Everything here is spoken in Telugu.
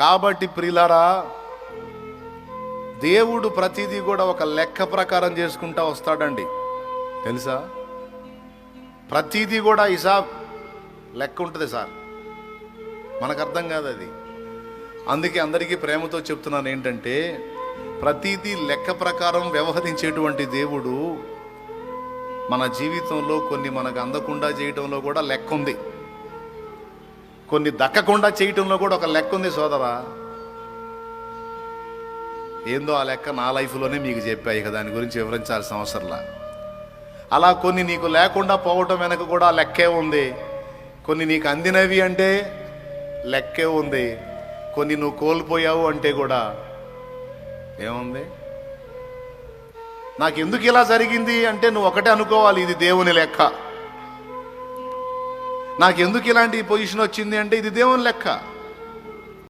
కాబట్టి ప్రియులారా, దేవుడు ప్రతిదీ కూడా ఒక లెక్క ప్రకారం చేసుకుంటా వస్తాడండి. తెలుసా? ప్రతిదీ కూడా హిసాబ్ లెక్క ఉంటుంది సార్. మనకు అర్థం కాదు అది. అందుకే అందరికీ ప్రేమతో చెప్తున్నాను ఏంటంటే, ప్రతిదీ లెక్క ప్రకారం వ్యవహరించేటువంటి దేవుడు మన జీవితంలో కొన్ని మనకు అందకుండా చేయటంలో కూడా లెక్క ఉంది, కొన్ని దక్కకుండా చేయటంలో కూడా ఒక లెక్క ఉంది సోదరా. ఏందో ఆ లెక్క నా లైఫ్లోనే మీకు చెప్పాయి, ఇక దాని గురించి వివరించాల్సిన అవసరంలా. అలా కొన్ని నీకు లేకుండా పోవటం వెనక కూడా లెక్కే ఉంది. కొన్ని నీకు అందినవి అంటే లెక్కే ఉంది. కొన్ని నువ్వు కోల్పోయావు అంటే కూడా ఏముంది? నాకు ఎందుకు ఇలా జరిగింది అంటే నువ్వు ఒకటే అనుకోవాలి, ఇది దేవుని లెక్క. నాకు ఎందుకు ఇలాంటి పొజిషన్ వచ్చింది అంటే ఇది దేవుని లెక్క.